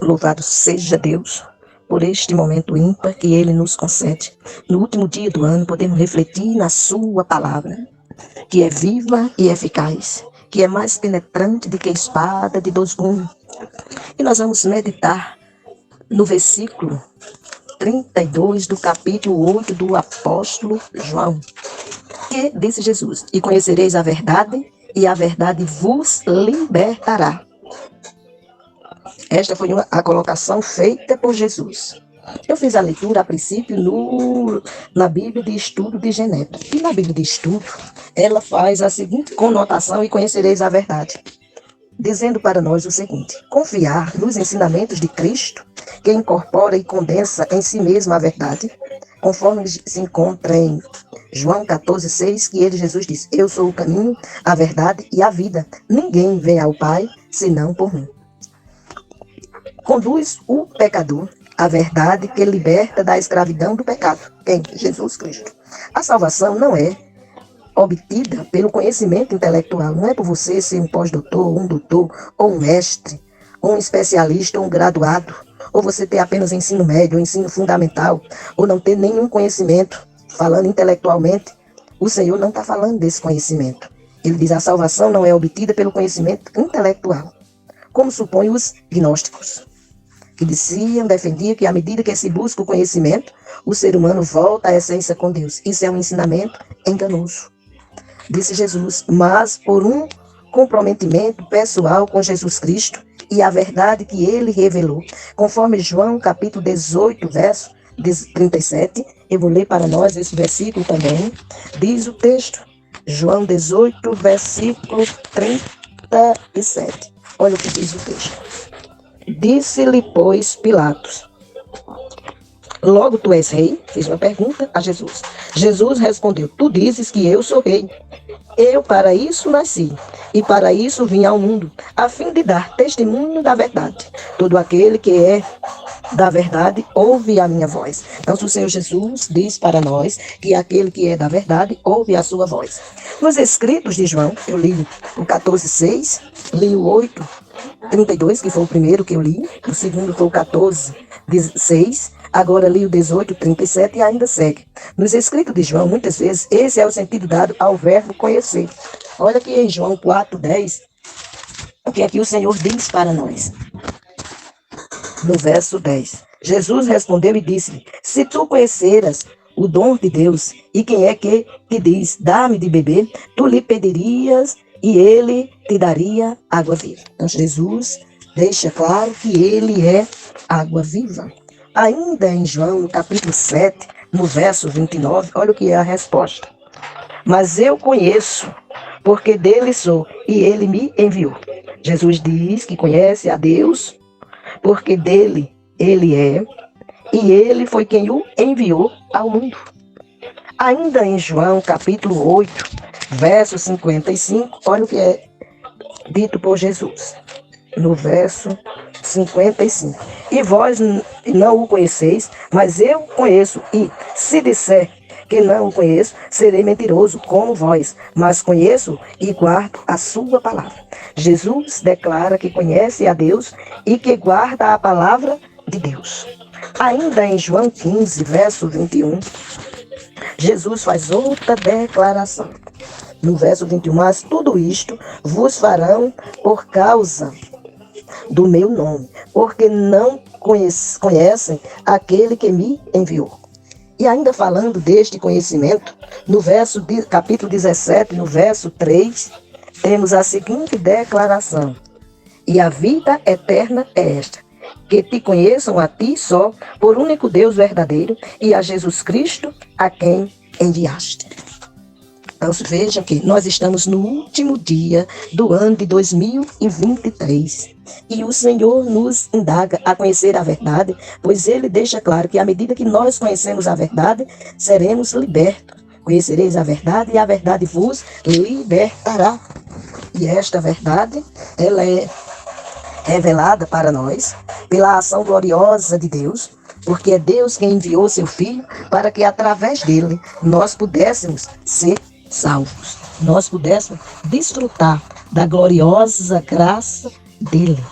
Louvado seja Deus por este momento ímpar que Ele nos concede. No último dia do ano, podemos refletir na Sua palavra, que é viva e eficaz, que é mais penetrante do que espada de dois gumes. E nós vamos meditar no versículo 32 do capítulo 8 do apóstolo João, que disse Jesus: e conhecereis a verdade, e a verdade vos libertará. Esta foi a colocação feita por Jesus. Eu fiz a leitura a princípio na Bíblia de Estudo de Genebra. E na Bíblia de Estudo, ela faz a seguinte conotação: e conhecereis a verdade, dizendo para nós o seguinte: confiar nos ensinamentos de Cristo, que incorpora e condensa em si mesmo a verdade, conforme se encontra em João 14,6, que Jesus diz: eu sou o caminho, a verdade e a vida. Ninguém vem ao Pai senão por mim. Conduz o pecador à verdade que liberta da escravidão do pecado. Quem? Jesus Cristo. A salvação não é obtida pelo conhecimento intelectual. Não é por você ser um pós-doutor, um doutor, ou um mestre, ou um especialista, ou um graduado, ou você ter apenas ensino médio, ou ensino fundamental, ou não ter nenhum conhecimento. Falando intelectualmente, o Senhor não está falando desse conhecimento. Ele diz: a salvação não é obtida pelo conhecimento intelectual, como supõem os gnósticos, que defendiam que à medida que se busca o conhecimento, o ser humano volta à essência com Deus. Isso é um ensinamento enganoso. Disse Jesus: mas por um comprometimento pessoal com Jesus Cristo e a verdade que ele revelou, conforme João capítulo 18, verso 37, eu vou ler para nós esse versículo também. Diz o texto, João 18, versículo 37. Olha o que diz o texto. Disse-lhe, pois, Pilatos: logo tu és rei? Fez uma pergunta a Jesus. Jesus respondeu: tu dizes que eu sou rei. Eu para isso nasci, e para isso vim ao mundo, a fim de dar testemunho da verdade. Todo aquele que é da verdade ouve a minha voz. Então, o Senhor Jesus diz para nós que aquele que é da verdade ouve a sua voz. Nos escritos de João, eu li o 14,6, li o 8,32, que foi o primeiro que eu li, o segundo foi o 14,6, agora li o 18,37 e ainda segue. Nos escritos de João, muitas vezes, esse é o sentido dado ao verbo conhecer. Olha aqui em João 4,10, o que é que o Senhor diz para nós. No verso 10, Jesus respondeu e disse-lhe: se tu conheceras o dom de Deus, e quem é que te diz, dá-me de beber, tu lhe pedirias e ele te daria água viva. Então Jesus deixa claro que ele é água viva. Ainda em João, no capítulo 7, no verso 29, olha o que é a resposta. Mas eu conheço, porque dele sou, e ele me enviou. Jesus diz que conhece a Deus, porque dele ele é, e ele foi quem o enviou ao mundo. Ainda em João, capítulo 8, verso 55, olha o que é dito por Jesus, no verso 55. E vós não o conheceis, mas eu conheço, e se disser que não o conheço, serei mentiroso como vós, mas conheço e guardo a sua palavra. Jesus declara que conhece a Deus e que guarda a palavra de Deus. Ainda em João 15, verso 21, Jesus faz outra declaração. No verso 21, mas tudo isto vos farão por causa do meu nome, porque não conhecem aquele que me enviou. E ainda falando deste conhecimento, no capítulo 17, no verso 3, temos a seguinte declaração: e a vida eterna é esta, que te conheçam a ti só, por único Deus verdadeiro, e a Jesus Cristo, a quem enviaste. Então, vejam que nós estamos no último dia do ano de 2023 e o Senhor nos indaga a conhecer a verdade, pois Ele deixa claro que à medida que nós conhecemos a verdade, seremos libertos. Conhecereis a verdade e a verdade vos libertará. E esta verdade, ela é revelada para nós pela ação gloriosa de Deus, porque é Deus quem enviou seu Filho para que através dele nós pudéssemos ser salvos, nós pudéssemos desfrutar da gloriosa graça dele.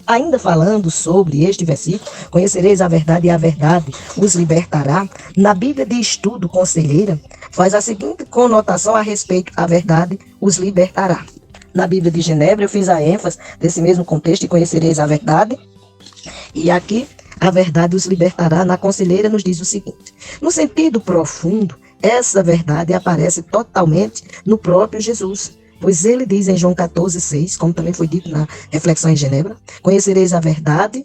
Ainda falando sobre este versículo, conhecereis a verdade e a verdade os libertará. Na Bíblia de Estudo Conselheira, faz a seguinte conotação a respeito: a verdade os libertará. Na Bíblia de Genebra, eu fiz a ênfase desse mesmo contexto, e conhecereis a verdade. E aqui, a verdade os libertará, na Conselheira, nos diz o seguinte: no sentido profundo, essa verdade aparece totalmente no próprio Jesus. Pois ele diz em João 14,6, como também foi dito na reflexão em Genebra: conhecereis a verdade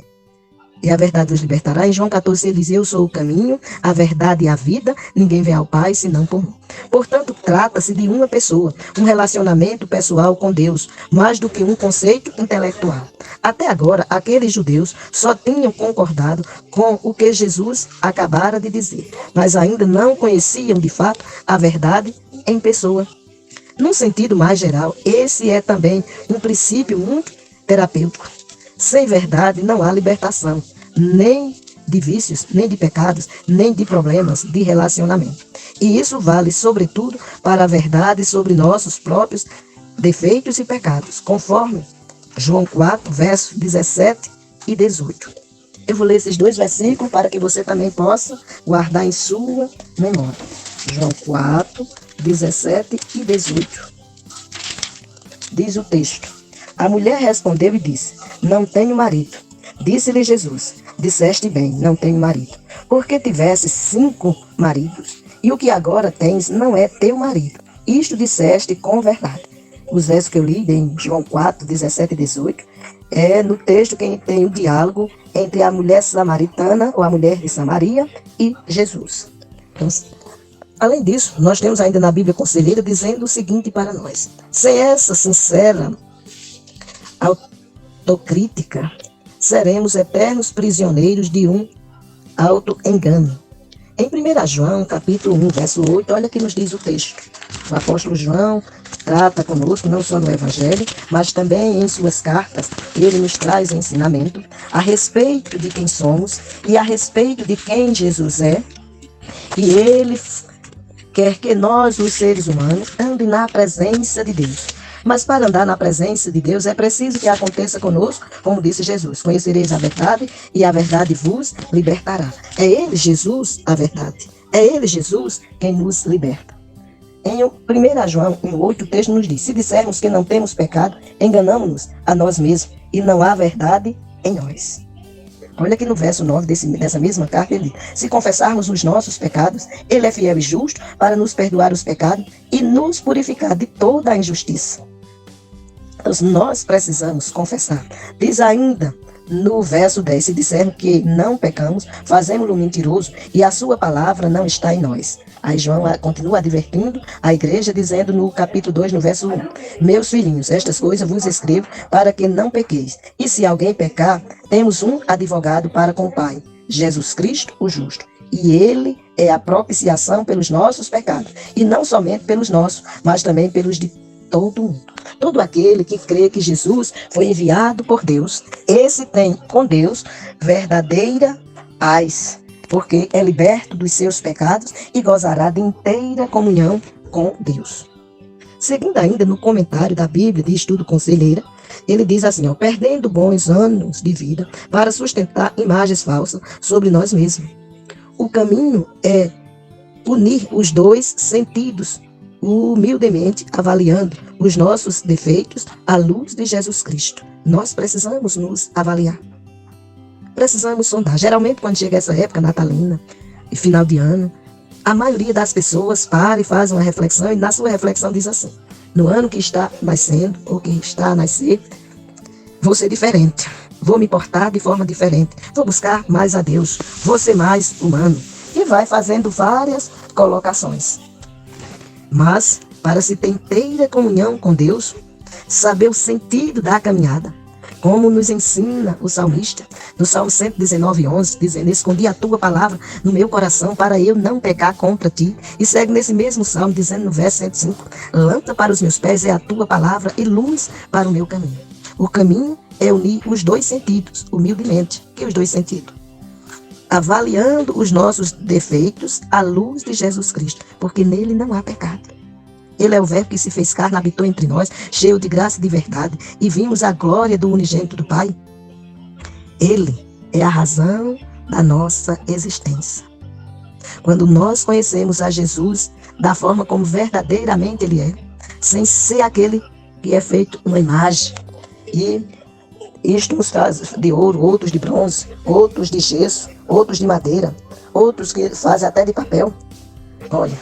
e a verdade os libertará. Em João 14, ele diz: eu sou o caminho, a verdade e a vida, ninguém vem ao Pai senão por mim. Portanto, trata-se de uma pessoa, um relacionamento pessoal com Deus, mais do que um conceito intelectual. Até agora, aqueles judeus só tinham concordado com o que Jesus acabara de dizer, mas ainda não conheciam de fato a verdade em pessoa. Num sentido mais geral, esse é também um princípio muito terapêutico. Sem verdade não há libertação, nem de vícios, nem de pecados, nem de problemas de relacionamento. E isso vale, sobretudo, para a verdade sobre nossos próprios defeitos e pecados, conforme João 4, versos 17 e 18. Eu vou ler esses dois versículos para que você também possa guardar em sua memória. João 4, 17 e 18. Diz o texto: a mulher respondeu e disse: não tenho marido. Disse-lhe Jesus: disseste bem, não tenho marido, porque tivesse 5 maridos, e o que agora tens não é teu marido. Isto disseste com verdade. Os versos que eu li em João 4, 17 e 18, é no texto que tem o diálogo entre a mulher samaritana, ou a mulher de Samaria, e Jesus. Então, além disso, nós temos ainda na Bíblia Conselheira dizendo o seguinte para nós: sem essa sincera autocrítica, seremos eternos prisioneiros de um auto-engano. Em 1 João, capítulo 1, verso 8, olha que nos diz o texto. O apóstolo João trata conosco, não só no Evangelho, mas também em suas cartas. Ele nos traz ensinamento a respeito de quem somos e a respeito de quem Jesus é. E ele quer que nós, os seres humanos, andem na presença de Deus. Mas para andar na presença de Deus é preciso que aconteça conosco, como disse Jesus: conhecereis a verdade e a verdade vos libertará. É Ele, Jesus, a verdade. É Ele, Jesus, quem nos liberta. Em 1 João 1,8, o texto nos diz: se dissermos que não temos pecado, enganamos-nos a nós mesmos e não há verdade em nós. Olha aqui no verso 9 dessa mesma carta, ele diz: se confessarmos os nossos pecados, ele é fiel e justo para nos perdoar os pecados e nos purificar de toda a injustiça. Então, nós precisamos confessar. Diz ainda no verso 10, se dissermos que não pecamos, fazemos-lo mentiroso e a sua palavra não está em nós. Aí João continua advertindo a igreja, dizendo no capítulo 2, no verso 1: meus filhinhos, estas coisas vos escrevo para que não pequeis. E se alguém pecar, temos um advogado para com o Pai, Jesus Cristo, o justo. E ele é a propiciação pelos nossos pecados, e não somente pelos nossos, mas também pelos de todo mundo. Todo aquele que crê que Jesus foi enviado por Deus, esse tem com Deus verdadeira paz, porque é liberto dos seus pecados e gozará de inteira comunhão com Deus. Seguindo ainda no comentário da Bíblia de Estudo Conselheira, ele diz assim: perdendo bons anos de vida para sustentar imagens falsas sobre nós mesmos. O caminho é unir os dois sentidos, humildemente avaliando os nossos defeitos à luz de Jesus Cristo. Nós precisamos nos avaliar. Precisamos sondar. Geralmente, quando chega essa época natalina e final de ano, a maioria das pessoas para e faz uma reflexão, e na sua reflexão diz assim: no ano que está nascendo, ou que está a nascer, vou ser diferente. Vou me portar de forma diferente. Vou buscar mais a Deus. Vou ser mais humano. E vai fazendo várias colocações. Mas, para se ter inteira comunhão com Deus, saber o sentido da caminhada, como nos ensina o salmista, no Salmo 119:11, dizendo: escondi a tua palavra no meu coração para eu não pecar contra ti. E segue nesse mesmo salmo, dizendo no verso 105: lâmpada para os meus pés é a tua palavra e luz para o meu caminho. O caminho é unir os dois sentidos, humildemente. Que os dois sentidos? Avaliando os nossos defeitos à luz de Jesus Cristo, porque nele não há pecado. Ele é o verbo que se fez carne, habitou entre nós, cheio de graça e de verdade, e vimos a glória do unigênito do Pai. Ele é a razão da nossa existência. Quando nós conhecemos a Jesus da forma como verdadeiramente Ele é, sem ser aquele que é feito uma imagem, e isto nos faz de ouro, outros de bronze, outros de gesso, outros de madeira, outros que fazem até de papel. Olha,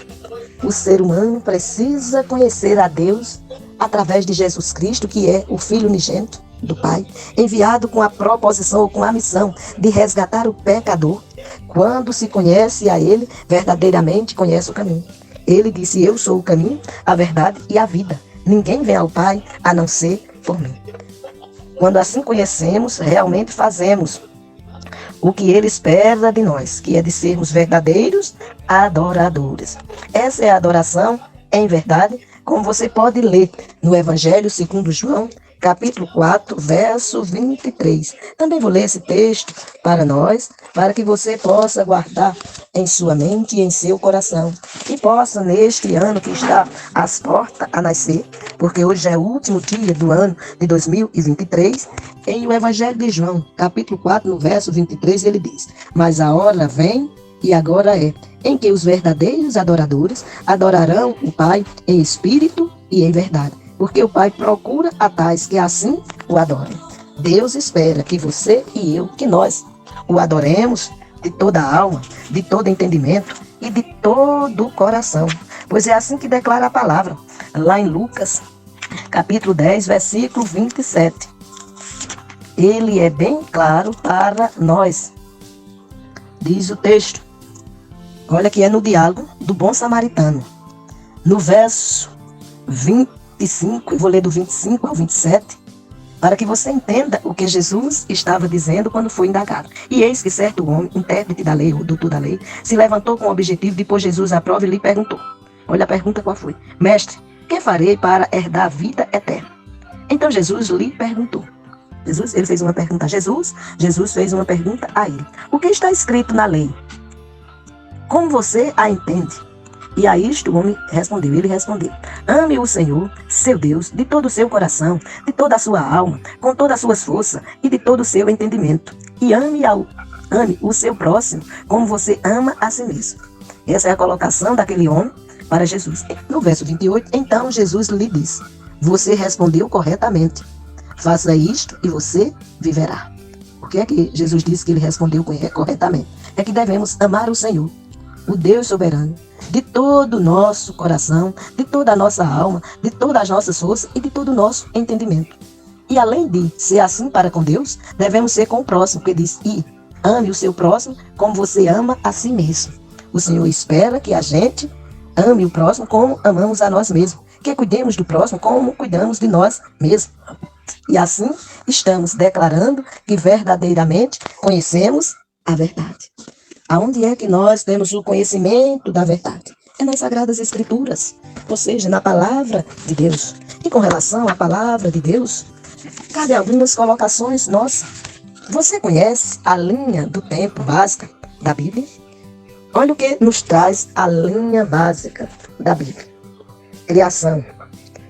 o ser humano precisa conhecer a Deus através de Jesus Cristo, que é o Filho unigênito do Pai, enviado com a proposição ou com a missão de resgatar o pecador. Quando se conhece a Ele, verdadeiramente conhece o caminho. Ele disse: eu sou o caminho, a verdade e a vida. Ninguém vem ao Pai a não ser por mim. Quando assim conhecemos, realmente fazemos o que Ele espera de nós, que é de sermos verdadeiros adoradores. Essa é a adoração em verdade, como você pode ler no Evangelho segundo João, capítulo 4, verso 23. Também vou ler esse texto para nós, para que você possa guardar em sua mente e em seu coração. E possa, neste ano que está às portas a nascer, porque hoje é o último dia do ano de 2023, em o Evangelho de João, capítulo 4, no verso 23, ele diz: mas a hora vem, e agora é, em que os verdadeiros adoradores adorarão o Pai em espírito e em verdade, porque o Pai procura a tais que assim o adorem. Deus espera que você e eu, que nós o adoremos de toda a alma, de todo entendimento e de todo o coração, pois é assim que declara a palavra, lá em Lucas, capítulo 10, versículo 27. Ele é bem claro para nós. Diz o texto, olha que é no diálogo do bom samaritano, no verso 25, eu vou ler do 25 ao 27, para que você entenda o que Jesus estava dizendo quando foi indagado. E eis que certo homem, intérprete da lei, ou doutor da lei, se levantou com o objetivo de pôr Jesus à prova e lhe perguntou. Olha a pergunta qual foi. Mestre, que farei para herdar a vida eterna? Então Jesus lhe perguntou. Ele fez uma pergunta a Jesus fez uma pergunta a ele. O que está escrito na lei? Como você a entende? E a isto o homem respondeu, ele respondeu: ame o Senhor, seu Deus, de todo o seu coração, de toda a sua alma, com todas as suas forças e de todo o seu entendimento. E ame o seu próximo como você ama a si mesmo. Essa é a colocação daquele homem para Jesus. No verso 28, então Jesus lhe disse: você respondeu corretamente. Faça isto e você viverá. O que é que Jesus disse que ele respondeu corretamente? É que devemos amar o Senhor, o Deus soberano, de todo o nosso coração, de toda a nossa alma, de todas as nossas forças e de todo o nosso entendimento. E além de ser assim para com Deus, devemos ser com o próximo, porque diz: e ame o seu próximo como você ama a si mesmo. O Senhor espera que a gente ame o próximo como amamos a nós mesmos, que cuidemos do próximo como cuidamos de nós mesmos. E assim estamos declarando que verdadeiramente conhecemos a verdade. Aonde é que nós temos o conhecimento da verdade? É nas Sagradas Escrituras, ou seja, na Palavra de Deus. E com relação à Palavra de Deus, cabe algumas colocações nossas. Você conhece a linha do tempo básica da Bíblia? Olha o que nos traz a linha básica da Bíblia. Criação,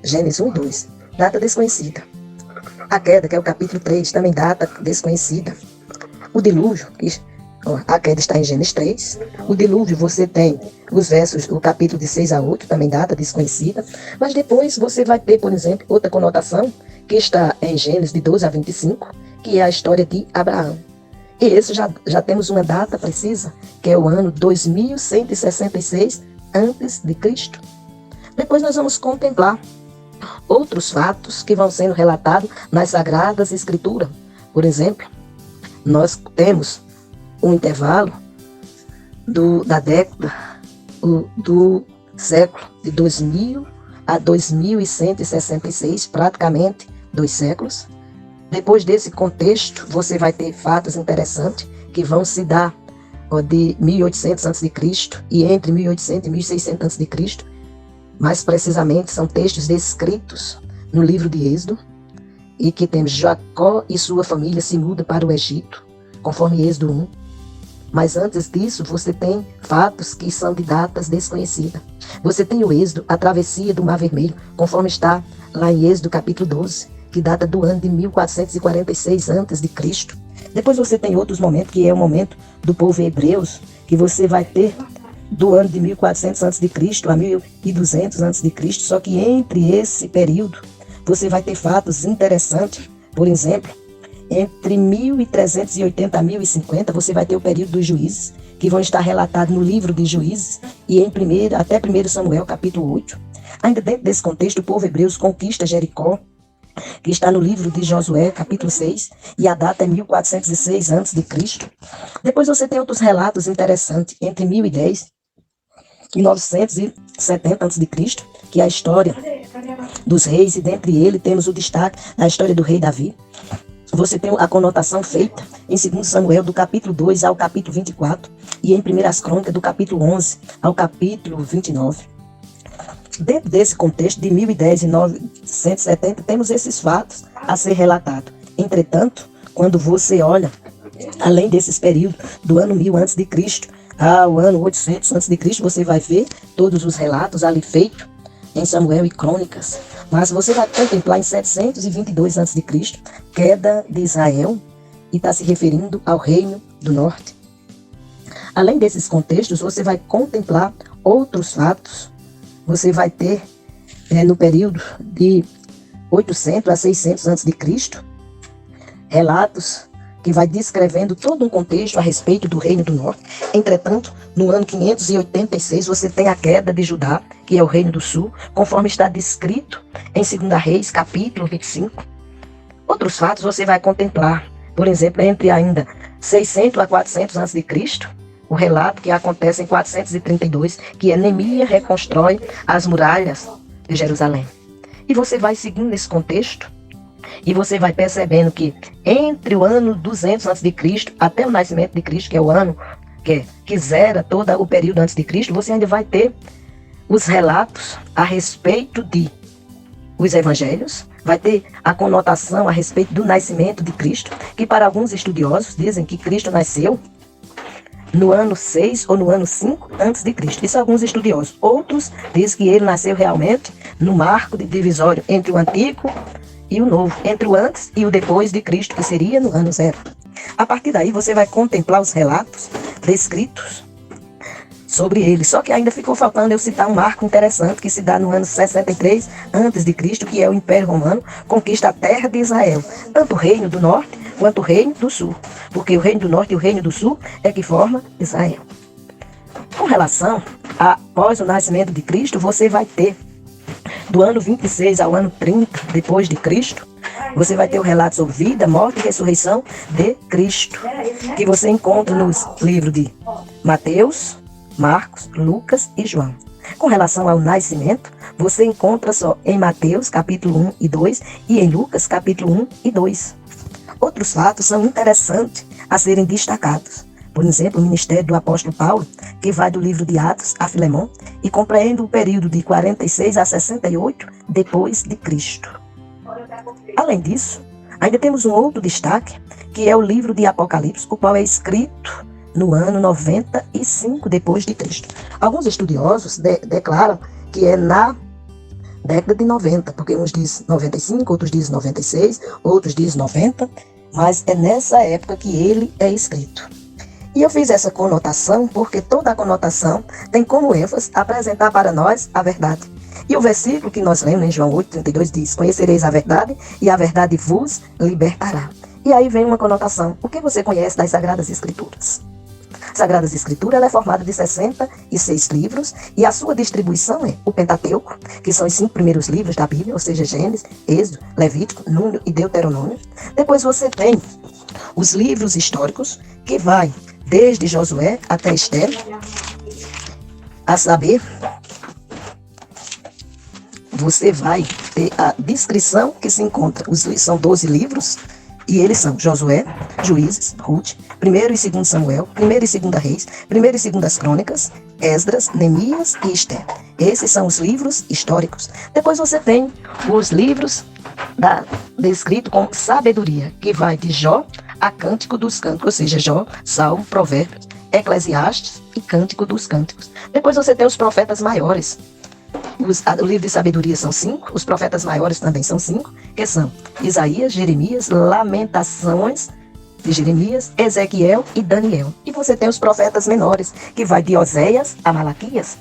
Gênesis 1 e 2, data desconhecida. A queda, que é o capítulo 3, também data desconhecida. O dilúvio, a queda está em Gênesis 3. O dilúvio você tem os versos, o capítulo de 6 a 8, também data desconhecida. Mas depois você vai ter, por exemplo, outra conotação, que está em Gênesis de 12 a 25, que é a história de Abraão. E esse já temos uma data precisa, que é o ano 2166 a.C. Depois nós vamos contemplar outros fatos que vão sendo relatados nas Sagradas Escrituras. Por exemplo, nós temos um intervalo da década, do século de 2000 a 2166, praticamente 2 séculos. Depois desse contexto, você vai ter fatos interessantes que vão se dar de 1800 a.C. e entre 1800 e 1600 a.C. Mais precisamente, são textos descritos no livro de Êxodo, e que temos Jacó e sua família se mudam para o Egito, conforme Êxodo 1. Mas antes disso, você tem fatos que são de datas desconhecidas. Você tem o Êxodo, a travessia do Mar Vermelho, conforme está lá em Êxodo capítulo 12, que data do ano de 1446 a.C. Depois você tem outros momentos, que é o momento do povo hebreus, que você vai ter do ano de 1400 a.C. a 1200 a.C., só que entre esse período você vai ter fatos interessantes. Por exemplo, entre 1380 a 1050 você vai ter o período dos juízes, que vão estar relatados no livro de Juízes e em até 1 Samuel capítulo 8. Ainda dentro desse contexto, o povo hebreu conquista Jericó, que está no livro de Josué, capítulo 6, e a data é 1406 a.C. Depois você tem outros relatos interessantes, entre 1010 e 970 a.C., que é a história dos reis, e dentre eles temos o destaque da história do rei Davi. Você tem a conotação feita em 2 Samuel, do capítulo 2 ao capítulo 24, e em 1 Crônicas, do capítulo 11 ao capítulo 29. Dentro desse contexto de 1010 e 970, temos esses fatos a ser relatados. Entretanto, quando você olha, além desses períodos, do ano 1000 a.C. ao ano 800 a.C., você vai ver todos os relatos ali feitos em Samuel e Crônicas. Mas você vai contemplar em 722 a.C., queda de Israel, e está se referindo ao Reino do Norte. Além desses contextos, você vai contemplar outros fatos. Você vai ter, no período de 800 a 600 a.C., relatos que vai descrevendo todo um contexto a respeito do Reino do Norte. Entretanto, no ano 586, você tem a queda de Judá, que é o Reino do Sul, conforme está descrito em 2 Reis, capítulo 25. Outros fatos você vai contemplar, por exemplo, entre ainda 600 a 400 a.C., o relato que acontece em 432, que é Neemias reconstrói as muralhas de Jerusalém. E você vai seguindo esse contexto, e você vai percebendo que entre o ano 200 a.C. até o nascimento de Cristo, que é o ano que zera todo o período antes de Cristo, você ainda vai ter os relatos a respeito de os evangelhos, vai ter a conotação a respeito do nascimento de Cristo, que para alguns estudiosos dizem que Cristo nasceu no ano 6 ou no ano 5 antes de Cristo. Isso alguns estudiosos. Outros dizem que ele nasceu realmente no marco de divisório entre o Antigo e o Novo, entre o antes e o depois de Cristo, que seria no ano 0. A partir daí você vai contemplar os relatos descritos sobre ele. Só que ainda ficou faltando eu citar um marco interessante que se dá no ano 63 a.C., que é o Império Romano conquista a terra de Israel, tanto o Reino do Norte quanto o Reino do Sul, porque o Reino do Norte e o Reino do Sul é que forma Israel. Com relação após o nascimento de Cristo, você vai ter do ano 26 ao ano 30 depois de Cristo, você vai ter o relato sobre vida, morte e ressurreição de Cristo, que você encontra nos livros de Mateus, Marcos, Lucas e João. Com relação ao nascimento, você encontra só em Mateus, capítulo 1 e 2, e em Lucas, capítulo 1 e 2. Outros fatos são interessantes a serem destacados. Por exemplo, o ministério do apóstolo Paulo, que vai do livro de Atos a Filemão e compreende o período de 46 a 68 depois de Cristo. Além disso, ainda temos um outro destaque, que é o livro de Apocalipse, o qual é escrito no ano 95 depois de Cristo. Alguns estudiosos declaram que é na década de 90, porque uns dizem 95, outros dizem 96, outros dizem 90, mas é nessa época que ele é escrito. E eu fiz essa conotação porque toda a conotação tem como ênfase apresentar para nós a verdade. E o versículo que nós lemos em João 8,32 diz: conhecereis a verdade e a verdade vos libertará. E aí vem uma conotação. O que você conhece das Sagradas Escrituras? Sagradas Escrituras ela é formada de 66 livros e a sua distribuição é o Pentateuco, que são os 5 primeiros livros da Bíblia, ou seja, Gênesis, Êxodo, Levítico, Número e Deuteronômio. Depois você tem os livros históricos, que vai desde Josué até Esther, a saber, você vai ter a descrição que se encontra, são 12 livros, e eles são Josué, Juízes, Ruth, 1º e 2º Samuel, 1º e 2º Reis, 1º e 2º Crônicas, Esdras, Neemias e Esther. Esses são os livros históricos. Depois você tem os livros descritos como sabedoria, que vai de Jó a Cântico dos Cânticos, ou seja, Jó, Salmo, Provérbios, Eclesiastes e Cântico dos Cânticos. Depois você tem os profetas maiores. O livro de sabedoria são 5, os profetas maiores também são 5, que são Isaías, Jeremias, Lamentações, de Jeremias, Ezequiel e Daniel. E você tem os profetas menores, que vai de Oséias a Malaquias.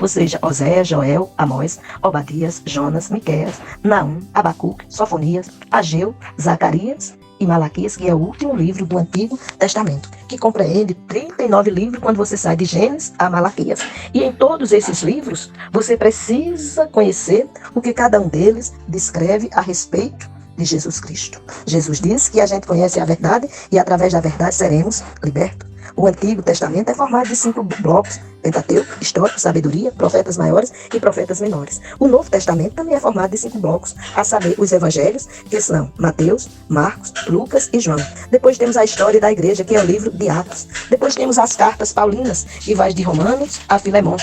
Ou seja, Oséias, Joel, Amós, Obadias, Jonas, Miqueias, Naum, Abacuque, Sofonias, Ageu, Zacarias e Malaquias, que é o último livro do Antigo Testamento, que compreende 39 livros quando você sai de Gênesis a Malaquias. E em todos esses livros, você precisa conhecer o que cada um deles descreve a respeito de Jesus Cristo. Jesus disse que a gente conhece a verdade e através da verdade seremos libertos. O Antigo Testamento é formado de 5 blocos: Pentateuco, Histórico, Sabedoria, Profetas Maiores e Profetas Menores. O Novo Testamento também é formado de 5 blocos, a saber, os Evangelhos, que são Mateus, Marcos, Lucas e João. Depois temos a história da igreja, que é o livro de Atos. Depois temos as cartas paulinas, que vai de Romanos a Filemão.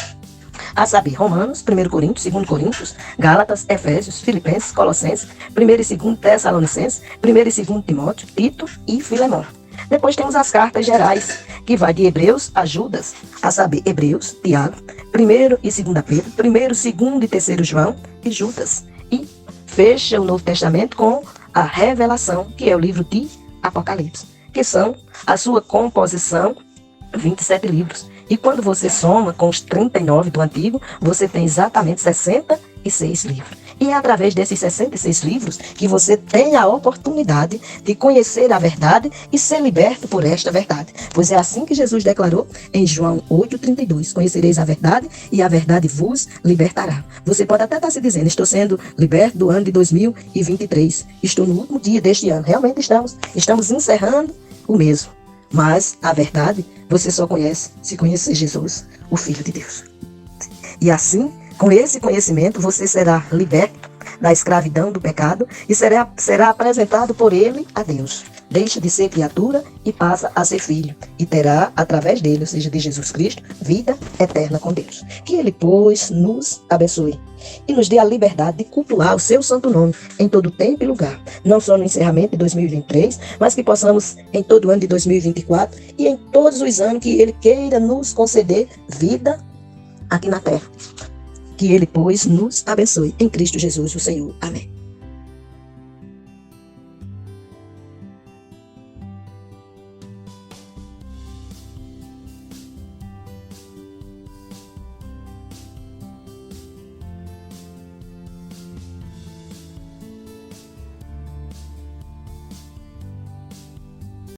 A saber, Romanos, 1 Coríntios, 2 Coríntios, Gálatas, Efésios, Filipenses, Colossenses, 1 e 2 Tessalonicenses, 1 e 2 Timóteo, Tito e Filemão. Depois temos as cartas gerais, que vai de Hebreus a Judas, a saber, Hebreus, Tiago, 1 e 2 Pedro, 1, 2 e 3 João e Judas. E fecha o Novo Testamento com a Revelação, que é o livro de Apocalipse, que são a sua composição, 27 livros. E quando você soma com os 39 do Antigo, você tem exatamente 66 livros. E é através desses 66 livros que você tem a oportunidade de conhecer a verdade e ser liberto por esta verdade. Pois é assim que Jesus declarou em João 8,32. Conhecereis a verdade e a verdade vos libertará. Você pode até estar se dizendo: estou sendo liberto do ano de 2023. Estou no último dia deste ano. Realmente estamos encerrando o mesmo. Mas a verdade você só conhece se conhecer Jesus, o Filho de Deus. E assim, com esse conhecimento, você será liberto da escravidão do pecado e será apresentado por ele a Deus. Deixa de ser criatura e passa a ser filho. E terá, através dele, ou seja, de Jesus Cristo, vida eterna com Deus. Que ele, pois, nos abençoe e nos dê a liberdade de cultuar o seu santo nome em todo tempo e lugar. Não só no encerramento de 2023, mas que possamos, em todo o ano de 2024 e em todos os anos que ele queira nos conceder vida aqui na terra. Que ele, pois, nos abençoe em Cristo Jesus, o Senhor. Amém.